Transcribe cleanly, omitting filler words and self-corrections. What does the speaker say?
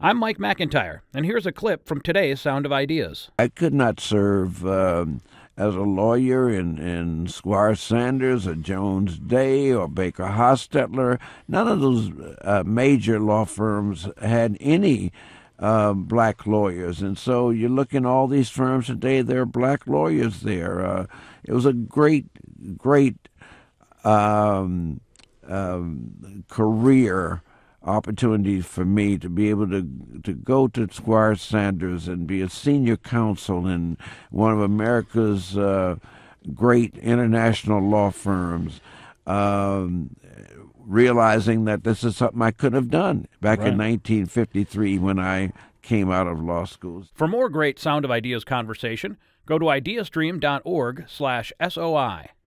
I'm Mike McIntyre, and here's a clip from today's Sound of Ideas. I could not serve as a lawyer in Squire Sanders or Jones Day or Baker Hostetler. None of those major law firms had any black lawyers. And so you look in all these firms today, there are black lawyers there. It was a great career opportunity for me to be able to go to Squire Sanders and be a senior counsel in one of America's great international law firms, realizing that this is something I couldn't have done back in 1953 when I came out of law school. For more great Sound of Ideas conversation, go to ideastream.org/SOI.